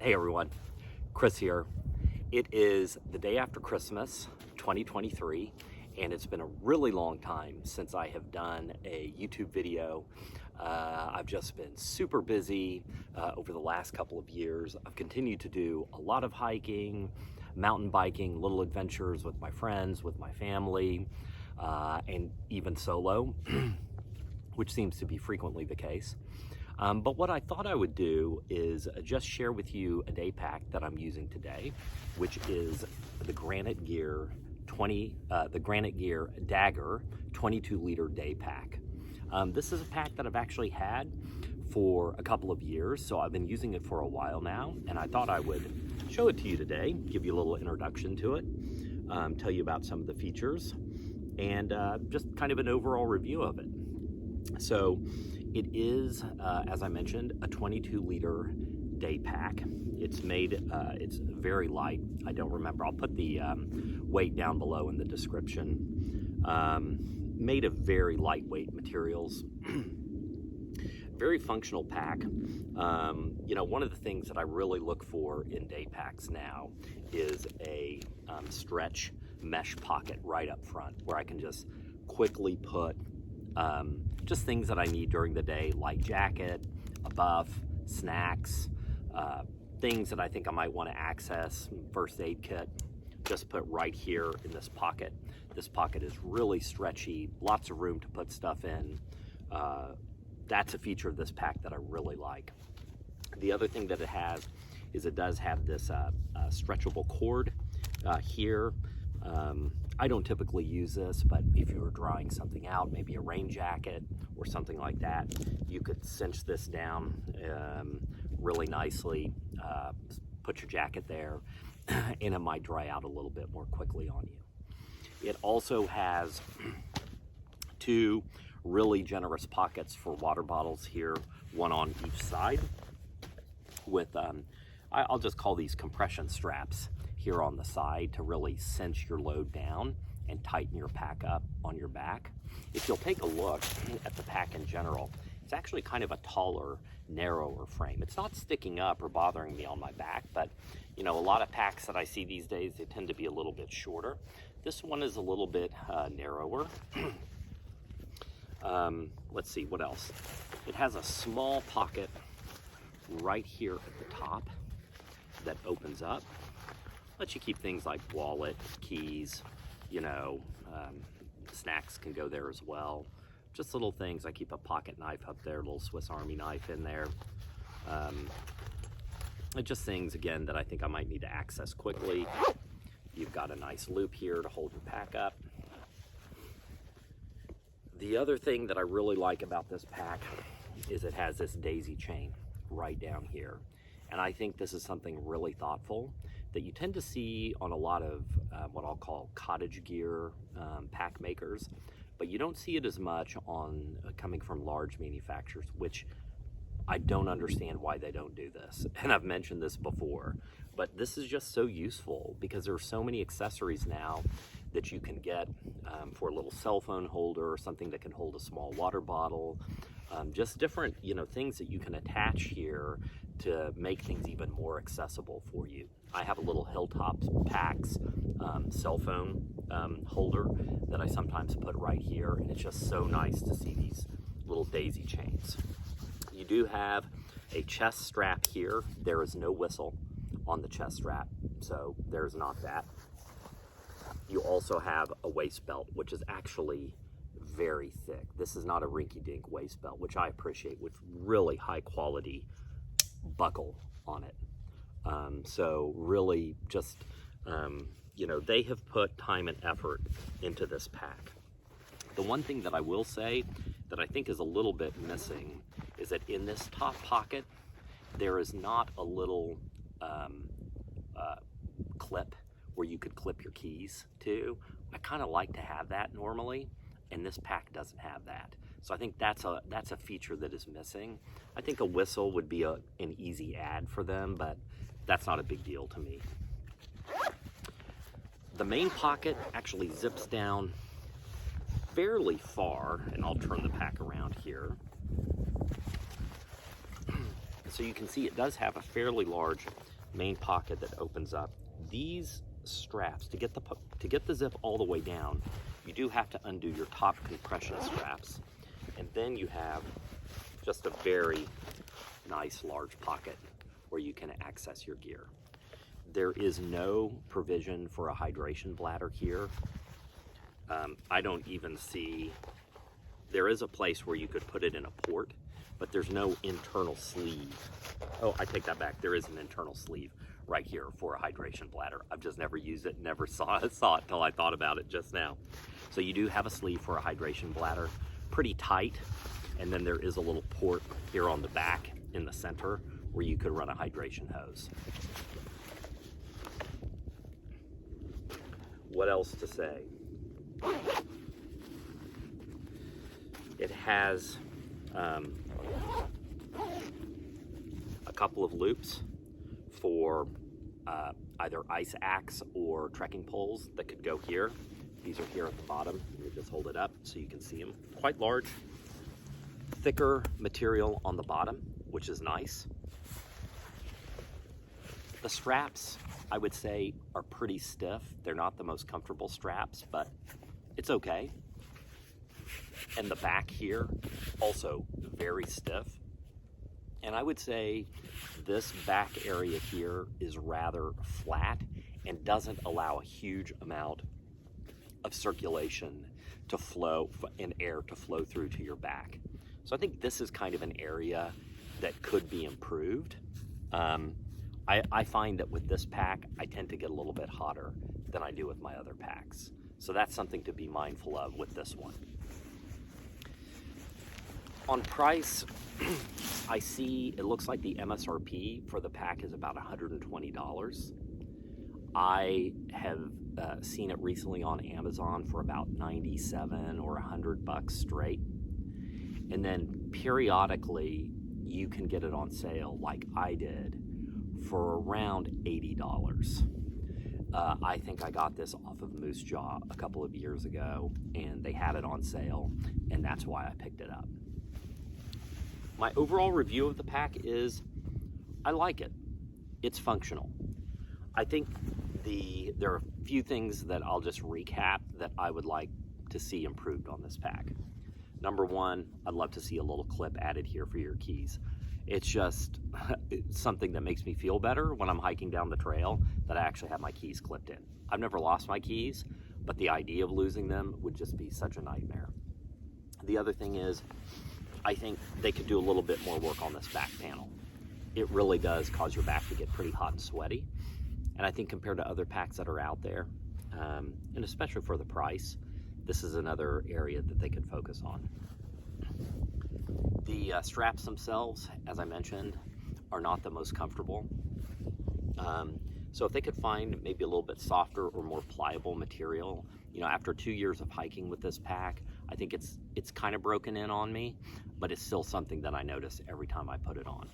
Hey everyone, Chris here. It is the day after Christmas, 2023, and it's been a really long time since I have done a YouTube video. I've just been super busy over the last couple of years. I've continued to do a lot of hiking, mountain biking, little adventures with my friends, with my family, and even solo, which seems to be frequently the case. But what I thought I would do is just share with you a day pack that I'm using today, which is the Granite Gear Dagger 22-liter day pack. This is a pack that I've actually had for a couple of years, so I've been using it for a while now, and I thought I would show it to you today, give you a little introduction to it, tell you about some of the features, and just kind of an overall review of it. So it is, as I mentioned, a 22-liter day pack. It's made, it's very light. I don't remember. I'll put the weight down below in the description. Made of very lightweight materials. Very functional pack. You know, one of the things that I really look for in day packs now is a stretch mesh pocket right up front where I can just quickly put just things that I need during the day, light jacket, a buff, snacks, things that I think I might want to access, first aid kit, just put right here in this pocket. This pocket is really stretchy, lots of room to put stuff in. That's a feature of this pack that I really like. The other thing that it has is it does have this stretchable cord here. I don't typically use this, but if you were drying something out, maybe a rain jacket or something like that, you could cinch this down really nicely, put your jacket there, and it might dry out a little bit more quickly on you. It also has two really generous pockets for water bottles here, one on each side, with, I'll just call these compression straps here on the side to really cinch your load down and tighten your pack up on your back. If you'll take a look at the pack in general, it's actually kind of a taller, narrower frame. It's not sticking up or bothering me on my back, but you know, a lot of packs that I see these days, they tend to be a little bit shorter. This one is a little bit narrower. Let's see, what else? It has a small pocket right here at the top that opens up. Lets you keep things like wallet, keys, you know, snacks can go there as well. Just little things. I keep a pocket knife up there, a little Swiss Army knife in there. Just things, again, that I think I might need to access quickly. You've got a nice loop here to hold your pack up. The other thing that I really like about this pack is it has this daisy chain right down here. And I think this is something really thoughtful that you tend to see on a lot of what I'll call cottage gear pack makers, but you don't see it as much on coming from large manufacturers, which I don't understand why they don't do this. And I've mentioned this before, but this is just so useful because there are so many accessories now that you can get for a little cell phone holder or something that can hold a small water bottle. Just different, you know, things that you can attach here to make things even more accessible for you. I have a little Hilltop Packs cell phone holder that I sometimes put right here, and it's just so nice to see these little daisy chains. You do have a chest strap here. There is no whistle on the chest strap, so there's not that. You also have a waist belt, which is actually very thick. This is not a rinky-dink waist belt, which I appreciate, with really high quality buckle on it. So really just, you know, they have put time and effort into this pack. The one thing that I will say that I think is a little bit missing is that in this top pocket, there is not a little clip where you could clip your keys to. I kind of like to have that normally, and this pack doesn't have that. So I think that's a feature that is missing. I think a whistle would be an easy add for them, but that's not a big deal to me. The main pocket actually zips down fairly far, and I'll turn the pack around here. So you can see it does have a fairly large main pocket that opens up. These straps, to get the zip all the way down, you do have to undo your top compression straps, and then you have just a very nice large pocket where you can access your gear. There is no provision for a hydration bladder here. I don't even see, there is a place where you could put it in a port, but there's no internal sleeve. Oh, I take that back. There is an internal sleeve right here for a hydration bladder. I've just never used it, never saw it till I thought about it just now. So you do have a sleeve for a hydration bladder, pretty tight, and then there is a little port here on the back in the center where you could run a hydration hose. What else to say? It has a couple of loops for either ice axe or trekking poles that could go here. These are here at the bottom. You just hold it up so you can see them. Quite large, thicker material on the bottom, which is nice. The straps, I would say, are pretty stiff. They're not the most comfortable straps, but it's okay. And the back here, also very stiff. And I would say this back area here is rather flat and doesn't allow a huge amount of circulation to flow and air to flow through to your back. So I think this is kind of an area that could be improved. I find that with this pack, I tend to get a little bit hotter than I do with my other packs. So that's something to be mindful of with this one. On price, I see it looks like the MSRP for the pack is about $120. I have seen it recently on Amazon for about $97 or $100 straight. And then periodically you can get it on sale like I did for around $80. I think I got this off of Moose Jaw a couple of years ago and they had it on sale, and that's why I picked it up. My overall review of the pack is I like it. It's functional. I think there are a few things that I'll just recap that I would like to see improved on this pack. Number one, I'd love to see a little clip added here for your keys. It's just something that makes me feel better when I'm hiking down the trail that I actually have my keys clipped in. I've never lost my keys, but the idea of losing them would just be such a nightmare. The other thing is, I think they could do a little bit more work on this back panel. It really does cause your back to get pretty hot and sweaty. And I think compared to other packs that are out there, and especially for the price, this is another area that they could focus on. The straps themselves, as I mentioned, are not the most comfortable. So if they could find maybe a little bit softer or more pliable material, you know, after 2 years of hiking with this pack, I think it's kind of broken in on me, but it's still something that I notice every time I put it on.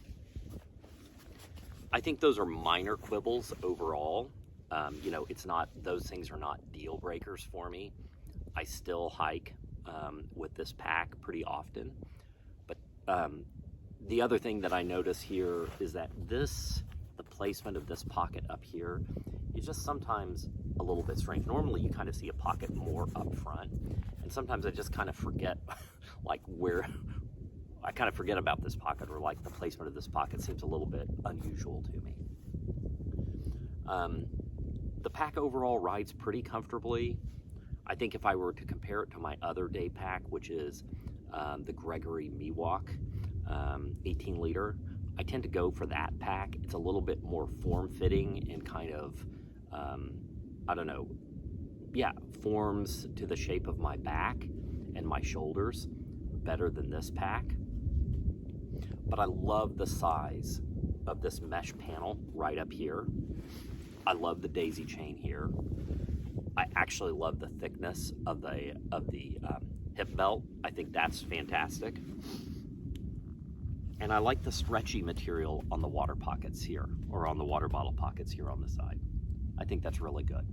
I think those are minor quibbles overall. You know, those things are not deal breakers for me. I still hike with this pack pretty often. But the other thing that I notice here is that the placement of this pocket up here is just sometimes a little bit strange. Normally you kind of see a pocket more up front, and sometimes I just kind of forget like I kind of forget about this pocket, or like the placement of this pocket seems a little bit unusual to me. The pack overall rides pretty comfortably. I think if I were to compare it to my other day pack, which is the Gregory Miwok 18 liter, I tend to go for that pack. It's a little bit more form-fitting and kind of, I don't know, yeah, forms to the shape of my back and my shoulders better than this pack. But I love the size of this mesh panel right up here. I love the daisy chain here. I actually love the thickness of the hip belt. I think that's fantastic. And I like the stretchy material on the water pockets here, or on the water bottle pockets here on the side. I think that's really good.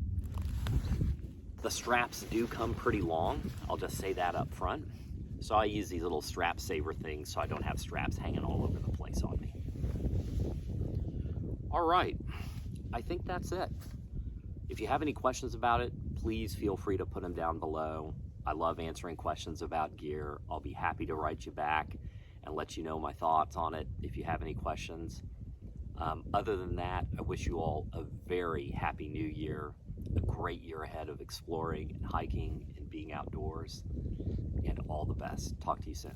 The straps do come pretty long. I'll just say that up front. So I use these little strap saver things so I don't have straps hanging all over the place on me. All right, I think that's it. If you have any questions about it, please feel free to put them down below. I love answering questions about gear. I'll be happy to write you back and let you know my thoughts on it if you have any questions. Other than that, I wish you all a very happy new year, a great year ahead of exploring and hiking and being outdoors, and all the best. Talk to you soon.